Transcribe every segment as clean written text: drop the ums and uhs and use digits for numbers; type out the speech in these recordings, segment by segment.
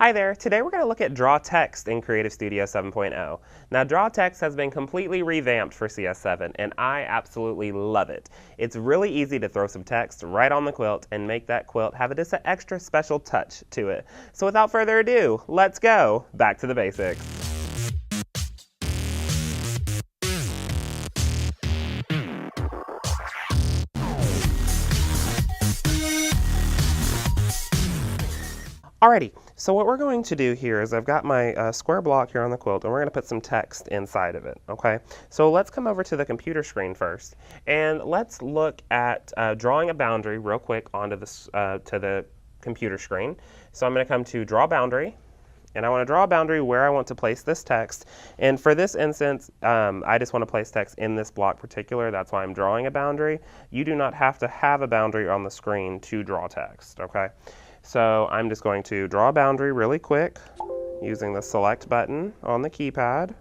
Hi there, today we're going to look at Draw Text in Creative Studio 7.0. Now Draw Text has been completely revamped for CS7 and I absolutely love it. It's really easy to throw some text right on the quilt and make that quilt have just an extra special touch to it. So without further ado, let's go back to the basics. Alrighty, so what we're going to do here is I've got my square block here on the quilt and we're going to put some text inside of it, okay? So let's come over to the computer screen first and let's look at drawing a boundary real quick onto this, to the computer screen. So I'm going to come to Draw Boundary and I want to draw a boundary where I want to place this text. And for this instance, I just want to place text in this block particular. That's why I'm drawing a boundary. You do not have to have a boundary on the screen to draw text, okay? So I'm just going to draw a boundary really quick using the select button on the keypad.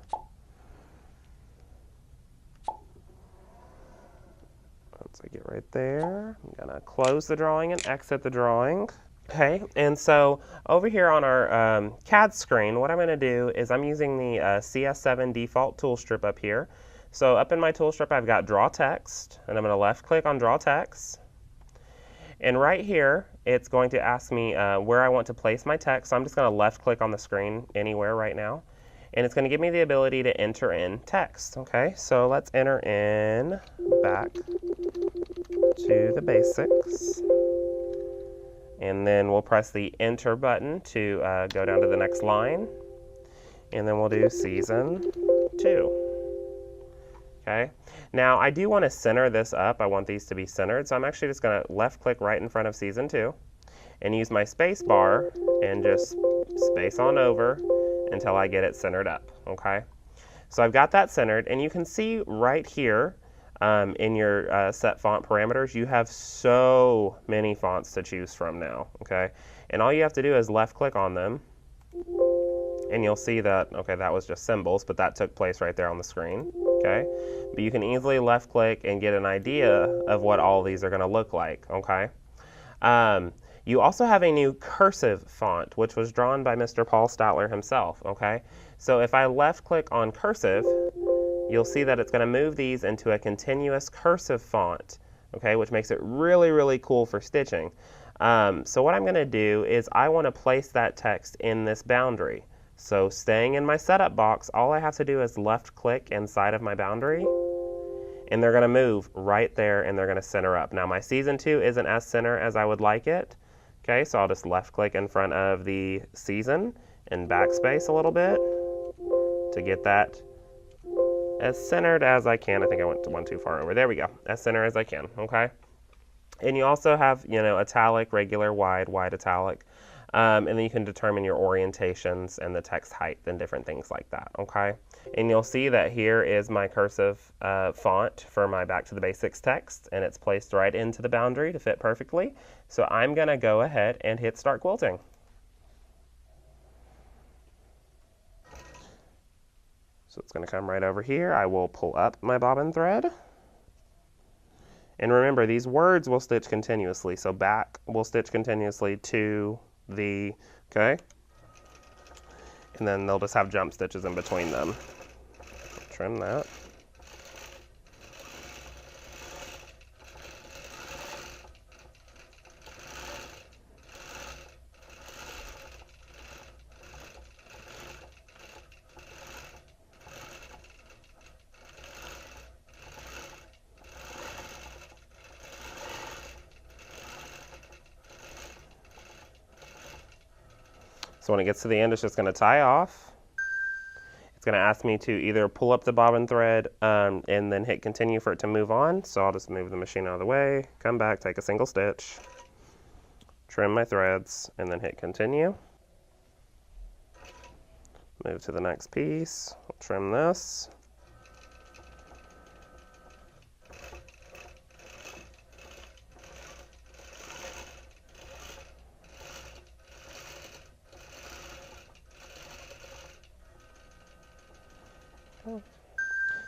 Once I get right there, I'm going to close the drawing and exit the drawing. Okay, and so over here on our CAD screen, what I'm going to do is I'm using the CS7 default tool strip up here. So up in my tool strip, I've got Draw Text, and I'm going to left click on Draw Text. And right here, it's going to ask me where I want to place my text. So I'm just going to left click on the screen anywhere right now. And it's going to give me the ability to enter in text. Okay, so let's enter in back to the basics. And then we'll press the enter button to go down to the next line. And then we'll do season 2. Okay. Now I do want to center this up. I want these to be centered. So I'm actually just going to left click right in front of season 2 and use my space bar and just space on over until I get it centered up. Okay. So I've got that centered and you can see right here in your set font parameters, you have so many fonts to choose from now. Okay. And all you have to do is left click on them. And you'll see that, okay, that was just symbols, but that took place right there on the screen, okay? But you can easily left click and get an idea of what all these are gonna look like, okay? You also have a new cursive font, which was drawn by Mr. Paul Statler himself, okay? So if I left click on cursive, you'll see that it's gonna move these into a continuous cursive font, okay, which makes it really, really cool for stitching. So what I'm gonna do is I wanna place that text in this boundary. So staying in my setup box, all I have to do is left click inside of my boundary and they're going to move right there and they're going to center up. Now my season 2 isn't as center as I would like it. Okay, so I'll just left click in front of the season and backspace a little bit to get that as centered as I can. I think I went one too far over. There we go. As center as I can, okay? And you also have, you know, italic, regular, wide, wide italic. And then you can determine your orientations and the text height and different things like that, okay? And you'll see that here is my cursive font for my Back to the Basics text, and it's placed right into the boundary to fit perfectly. So I'm gonna go ahead and hit Start Quilting. So it's gonna come right over here. I will pull up my bobbin thread. And remember, these words will stitch continuously. So back will stitch continuously to the, okay? And then they'll just have jump stitches in between them. Trim that. So when it gets to the end, it's just going to tie off. It's going to ask me to either pull up the bobbin thread and then hit continue for it to move on. So I'll just move the machine out of the way, come back, take a single stitch, trim my threads, and then hit continue. Move to the next piece, trim this.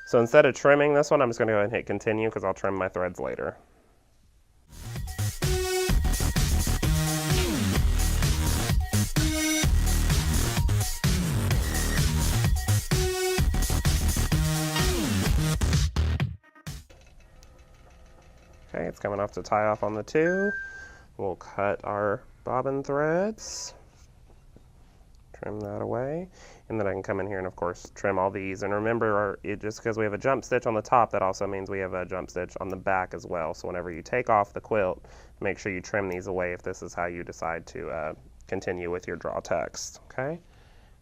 So instead of trimming this one, I'm just going to go ahead and hit continue because I'll trim my threads later. Okay, it's coming off to tie off on the 2. We'll cut our bobbin threads, trim that away, and then I can come in here and of course trim all these. And remember, just because we have a jump stitch on the top, that also means we have a jump stitch on the back as well. So whenever you take off the quilt, make sure you trim these away if this is how you decide to continue with your draw text, okay?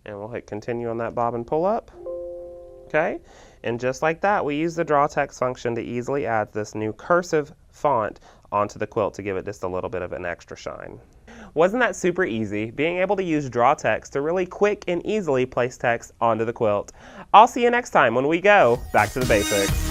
And we'll hit continue on that bobbin pull up. Okay, and just like that, we use the draw text function to easily add this new cursive font onto the quilt to give it just a little bit of an extra shine. Wasn't that super easy, being able to use draw text to really quick and easily place text onto the quilt? I'll see you next time when we go back to the basics.